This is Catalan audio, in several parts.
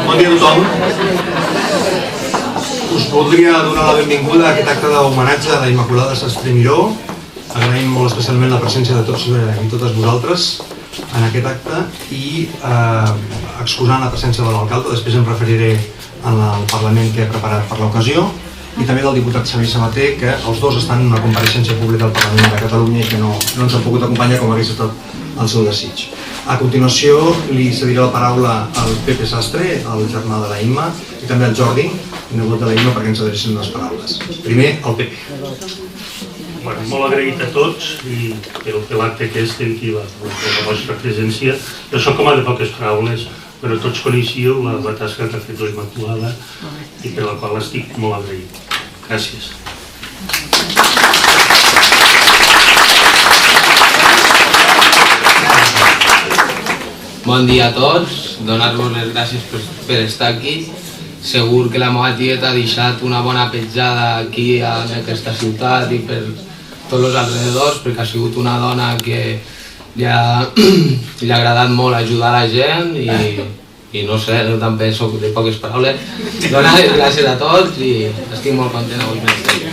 Bon dia a tothom. Us voldria donar la benvinguda a aquest acte d'homenatge a la Immaculada Sastre Miró. Agraïm molt especialment la presència de tots i totes vosaltres en aquest acte i excusant la presència de l'alcalde, després em referiré al Parlament que he preparat per l'ocasió, i també del diputat Xavier Sabater, que els dos estan en una compareixença pública al Parlament de Catalunya i que no ens han pogut acompanyar com hagués estat el seu desig. A continuació li cediré la paraula al Pepe Sastre, el germà de la Imma, i també al Jordi, nebot de la Imma, perquè ens adrecin les paraules. Primer, el Pepe. Molt agraït a tots i per l'acte aquest en qui la vostra presència. Jo soc com a de poques paraules, però tots coneixíeu la tasca que ha fet la Immaculada i per la qual estic molt agraït. Gràcies. Bon dia a tots, donar-vos les gràcies per estar aquí. Segur que la meva tieta ha deixat una bona petjada aquí en aquesta ciutat i per tots els alrededors, perquè ha sigut una dona que li ha agradat molt ajudar la gent i no sé, jo també soc de poques paraules. Donar les gràcies a tots i estic molt content avui per estar aquí.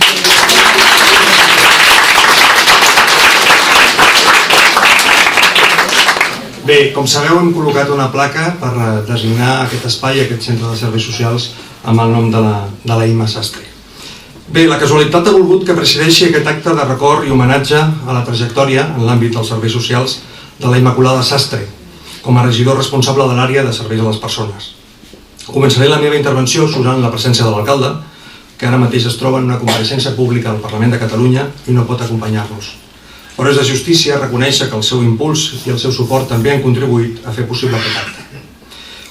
Bé, com sabeu, hem col·locat una placa per designar aquest espai, aquest centre de serveis socials, amb el nom de la Imma Sastre. Bé, la casualitat ha volgut que presideixi aquest acte de record i homenatge a la trajectòria, en l'àmbit dels serveis socials, de la Immaculada Sastre, com a regidor responsable de l'àrea de serveis a les persones. Començaré la meva intervenció usant la presència de l'alcalde, que ara mateix es troba en una compareixença pública al Parlament de Catalunya i no pot acompanyar-nos. Però és de justícia reconèixer que el seu impuls i el seu suport també han contribuït a fer possible aquest acte.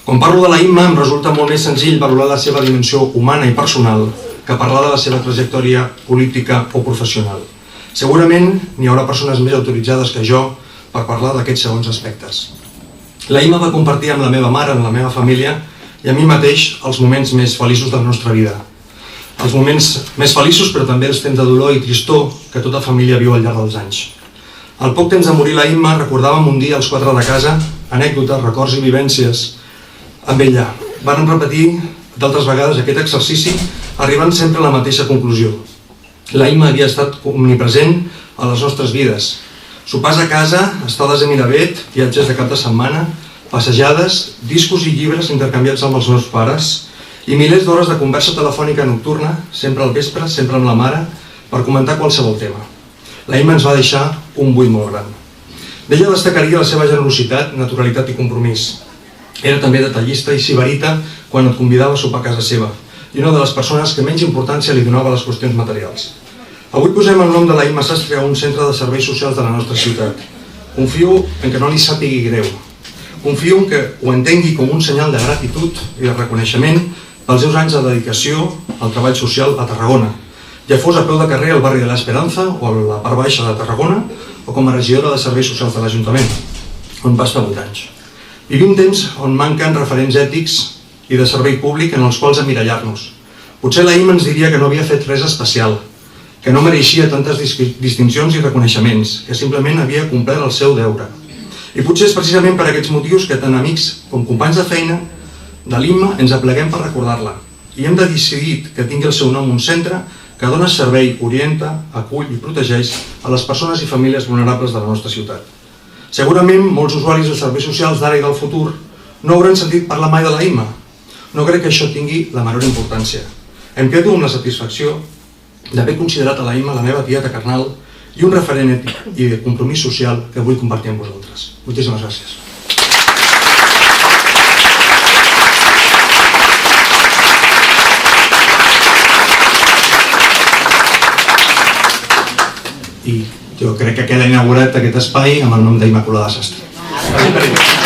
Quan parlo de la Imma em resulta molt més senzill valorar la seva dimensió humana i personal que parlar de la seva trajectòria política o professional. Segurament n'hi haurà persones més autoritzades que jo per parlar d'aquests segons aspectes. La Imma va compartir amb la meva mare, amb la meva família i a mi mateix els moments més feliços de la nostra vida. Els moments més feliços, però també els temps de dolor i tristor que tota família viu al llarg dels anys. Al poc temps de morir la Imma recordàvem un dia els quatre de casa, anècdotes, records i vivències amb ella. Vàrem repetir d'altres vegades aquest exercici arribant sempre a la mateixa conclusió. La Imma havia estat omnipresent a les nostres vides. Sopars a casa, estades a Miravet, viatges de cap de setmana, passejades, discos i llibres intercanviats amb els meus pares i milers d'hores de conversa telefònica nocturna, sempre al vespre, sempre amb la mare, per comentar qualsevol tema. La Imma ens va deixar un buit molt gran. D'ella destacaria la seva generositat, naturalitat i compromís. Era també detallista i sibarita quan et convidava a sopar a casa seva i una de les persones que menys importància li donava a les qüestions materials. Avui posem el nom de la Imma Sastre a un centre de serveis socials de la nostra ciutat. Confio en que no li sàpigui greu. Confio en que ho entengui com un senyal de gratitud i de reconeixement pels seus anys de dedicació al treball social a Tarragona, ja fos a peu de carrer al barri de l'Esperanza o a la part baixa de Tarragona o com a regidora de serveis socials de l'Ajuntament, on va estar 8 anys. Vivim temps on manquen referents ètics i de servei públic en els quals emmirallar-nos. Potser la Imma ens diria que no havia fet res especial, que no mereixia tantes distincions i reconeixements, que simplement havia complert el seu deure. I potser és precisament per aquests motius que tant amics com companys de feina de l'Imma ens apleguem per recordar-la i hem decidit que tingui el seu nom un centre que dona servei, orienta, acull i protegeix a les persones i famílies vulnerables de la nostra ciutat. Segurament molts usuaris de serveis socials d'ara i del futur no hauran sentit parlar mai de la Imma. No crec que això tingui la menor importància. Em quedo amb la satisfacció d'haver considerat a la Imma la meva tieta carnal i un referent ètic i de compromís social que vull compartir amb vosaltres. Moltíssimes gràcies. I jo crec que queda inaugurat aquest espai amb el nom d'Immaculada Sastre. Gràcies per